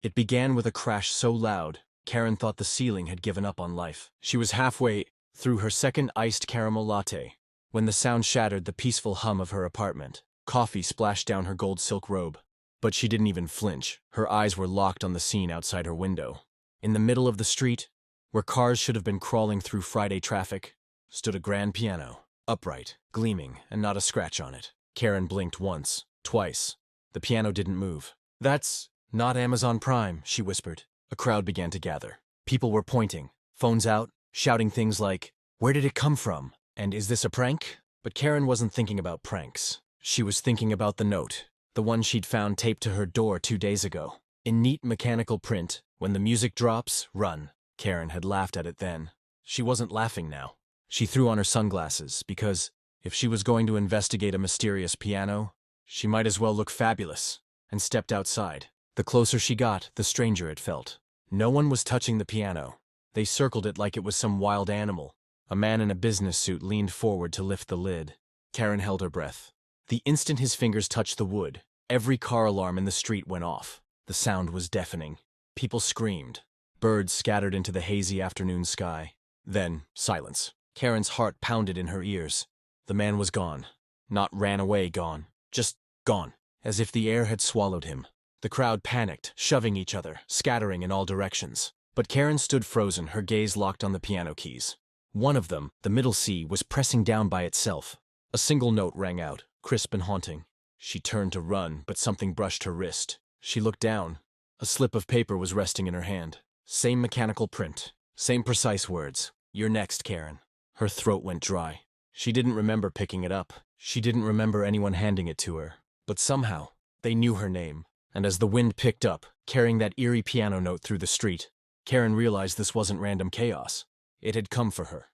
It began with a crash so loud, Karen thought the ceiling had given up on life. She was halfway through her second iced caramel latte when the sound shattered the peaceful hum of her apartment. Coffee splashed down her gold silk robe. But she didn't even flinch. Her eyes were locked on the scene outside her window. In the middle of the street, where cars should have been crawling through Friday traffic, stood a grand piano, upright, gleaming, and not a scratch on it. Karen blinked once, twice. The piano didn't move. "That's not Amazon Prime," she whispered. A crowd began to gather. People were pointing, phones out, shouting things like, "Where did it come from?" and "Is this a prank?" But Karen wasn't thinking about pranks. She was thinking about the note, the one she'd found taped to her door 2 days ago. In neat mechanical print, "When the music drops, run." Karen had laughed at it then. She wasn't laughing now. She threw on her sunglasses, because if she was going to investigate a mysterious piano, she might as well look fabulous, and stepped outside. The closer she got, the stranger it felt. No one was touching the piano. They circled it like it was some wild animal. A man in a business suit leaned forward to lift the lid. Karen held her breath. The instant his fingers touched the wood, every car alarm in the street went off. The sound was deafening. People screamed. Birds scattered into the hazy afternoon sky. Then, silence. Karen's heart pounded in her ears. The man was gone. Not ran away gone. Just gone. As if the air had swallowed him. The crowd panicked, shoving each other, scattering in all directions. But Karen stood frozen, her gaze locked on the piano keys. One of them, the middle C, was pressing down by itself. A single note rang out, crisp and haunting. She turned to run, but something brushed her wrist. She looked down. A slip of paper was resting in her hand. Same mechanical print. Same precise words. "You're next, Karen." Her throat went dry. She didn't remember picking it up. She didn't remember anyone handing it to her. But somehow, they knew her name. And as the wind picked up, carrying that eerie piano note through the street, Karen realized this wasn't random chaos. It had come for her.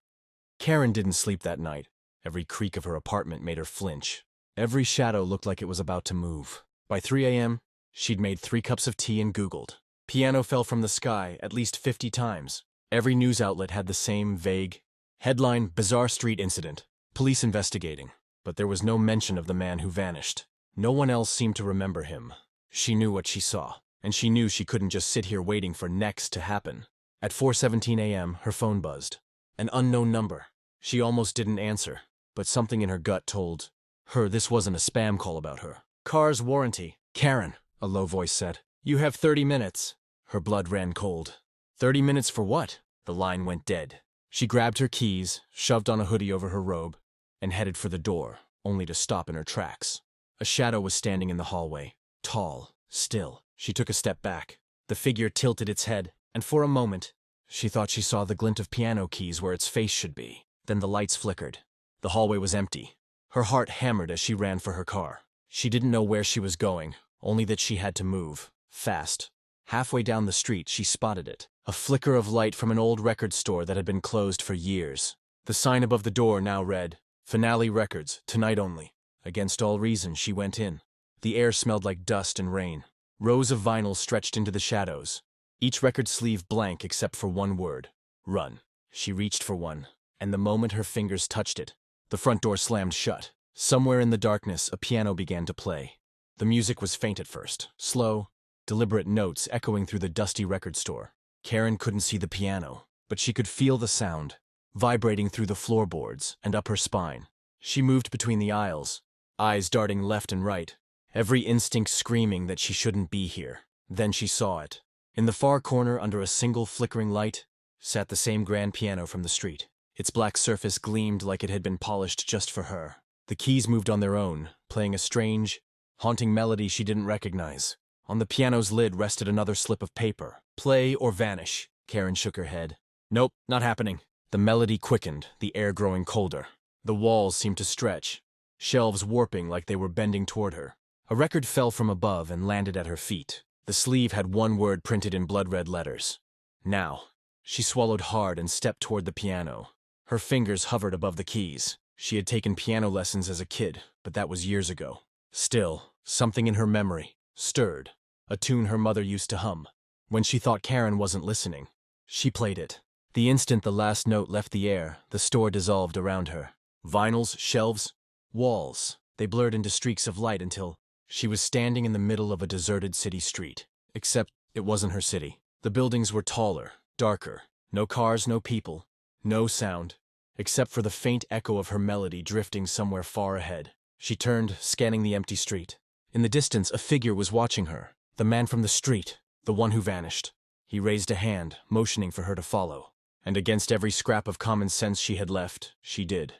Karen didn't sleep that night. Every creak of her apartment made her flinch. Every shadow looked like it was about to move. By 3 a.m., she'd made 3 cups of tea and Googled. Piano fell from the sky at least 50 times. Every news outlet had the same vague headline: "Bizarre street incident. Police investigating." But there was no mention of the man who vanished. No one else seemed to remember him. She knew what she saw, and she knew she couldn't just sit here waiting for next to happen. At 4:17 a.m., her phone buzzed. An unknown number. She almost didn't answer, but something in her gut told her this wasn't a spam call about her. "Car's warranty." "Karen," a low voice said. "You have 30 minutes. Her blood ran cold. 30 minutes for what? The line went dead. She grabbed her keys, shoved on a hoodie over her robe, and headed for the door, only to stop in her tracks. A shadow was standing in the hallway. Tall, still. She took a step back. The figure tilted its head, and for a moment, she thought she saw the glint of piano keys where its face should be. Then the lights flickered. The hallway was empty. Her heart hammered as she ran for her car. She didn't know where she was going, only that she had to move. Fast. Halfway down the street, she spotted it. A flicker of light from an old record store that had been closed for years. The sign above the door now read, "Finale Records, tonight only." Against all reason, she went in. The air smelled like dust and rain. Rows of vinyl stretched into the shadows. Each record sleeve blank except for one word: run. She reached for one, and the moment her fingers touched it, the front door slammed shut. Somewhere in the darkness, a piano began to play. The music was faint at first, slow, deliberate notes echoing through the dusty record store. Karen couldn't see the piano, but she could feel the sound, vibrating through the floorboards and up her spine. She moved between the aisles, eyes darting left and right, every instinct screaming that she shouldn't be here. Then she saw it. In the far corner, under a single flickering light, sat the same grand piano from the street. Its black surface gleamed like it had been polished just for her. The keys moved on their own, playing a strange, haunting melody she didn't recognize. On the piano's lid rested another slip of paper. "Play or vanish." Karen shook her head. "Nope, not happening." The melody quickened, the air growing colder. The walls seemed to stretch, shelves warping like they were bending toward her. A record fell from above and landed at her feet. The sleeve had one word printed in blood-red letters. Now. She swallowed hard and stepped toward the piano. Her fingers hovered above the keys. She had taken piano lessons as a kid, but that was years ago. Still, something in her memory stirred, a tune her mother used to hum. When she thought Karen wasn't listening, she played it. The instant the last note left the air, the store dissolved around her. Vinyls, shelves, walls, they blurred into streaks of light until she was standing in the middle of a deserted city street. Except It wasn't her city. The buildings were taller, darker. No cars, no people, no sound, except for the faint echo of her melody drifting somewhere far ahead. She turned, scanning the empty street. In the distance, a figure was watching her. The man from the street, the one who vanished. He raised a hand, motioning for her to follow. And against every scrap of common sense she had left, she did.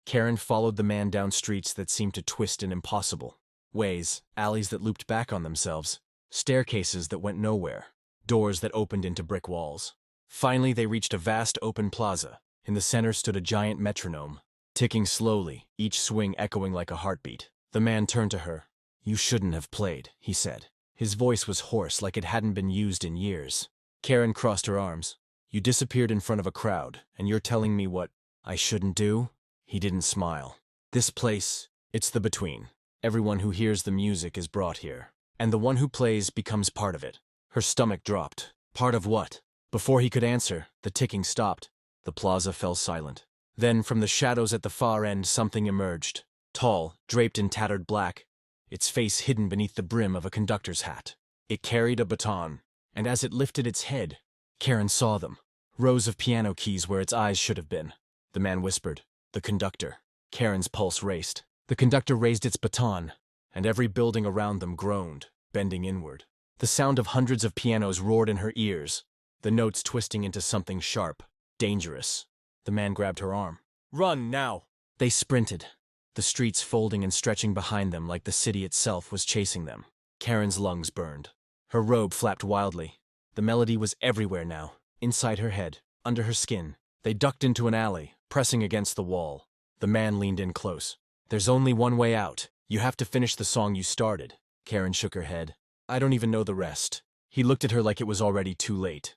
Karen followed the man down streets that seemed to twist in impossible ways, alleys that looped back on themselves, staircases that went nowhere, doors that opened into brick walls. Finally, they reached a vast open plaza. In the center stood a giant metronome, ticking slowly, each swing echoing like a heartbeat. The man turned to her. "You shouldn't have played," he said. His voice was hoarse, like it hadn't been used in years. Karen crossed her arms. "You disappeared in front of a crowd, and you're telling me what I shouldn't do?" He didn't smile. "This place, it's the between. Everyone who hears the music is brought here, and the one who plays becomes part of it." Her stomach dropped. Part of what? Before he could answer, the ticking stopped. The plaza fell silent. Then, from the shadows at the far end, something emerged. Tall, draped in tattered black, its face hidden beneath the brim of a conductor's hat. It carried a baton, and as it lifted its head, Karen saw them. Rows of piano keys where its eyes should have been. The man whispered, "The conductor." Karen's pulse raced. The conductor raised its baton, and every building around them groaned, bending inward. The sound of hundreds of pianos roared in her ears, the notes twisting into something sharp, dangerous. The man grabbed her arm. "Run, now!" They sprinted, the streets folding and stretching behind them like the city itself was chasing them. Karen's lungs burned. Her robe flapped wildly. The melody was everywhere now, inside her head, under her skin. They ducked into an alley, pressing against the wall. The man leaned in close. "There's only one way out. You have to finish the song you started." Karen shook her head. "I don't even know the rest." He looked at her like it was already too late.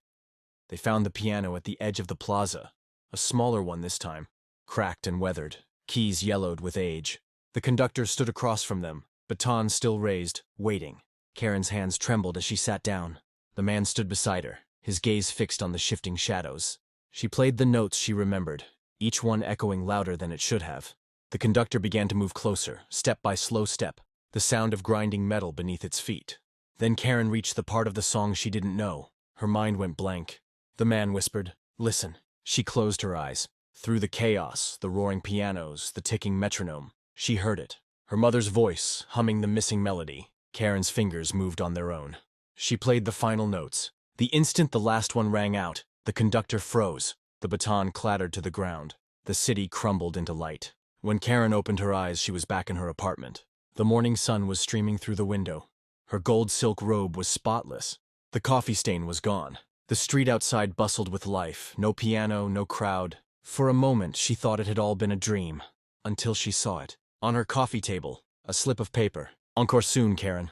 They found the piano at the edge of the plaza, a smaller one this time, cracked and weathered, keys yellowed with age. The conductor stood across from them, baton still raised, waiting. Karen's hands trembled as she sat down. The man stood beside her, his gaze fixed on the shifting shadows. She played the notes she remembered, each one echoing louder than it should have. The conductor began to move closer, step by slow step, the sound of grinding metal beneath its feet. Then Karen reached the part of the song she didn't know. Her mind went blank. The man whispered, "Listen." She closed her eyes. Through the chaos, the roaring pianos, the ticking metronome, she heard it. Her mother's voice, humming the missing melody. Karen's fingers moved on their own. She played the final notes. The instant the last one rang out, the conductor froze. The baton clattered to the ground. The city crumbled into light. When Karen opened her eyes, she was back in her apartment. The morning sun was streaming through the window. Her gold silk robe was spotless. The coffee stain was gone. The street outside bustled with life. No piano, no crowd. For a moment, she thought it had all been a dream. Until she saw it. On her coffee table, a slip of paper. "Encore soon, Karen."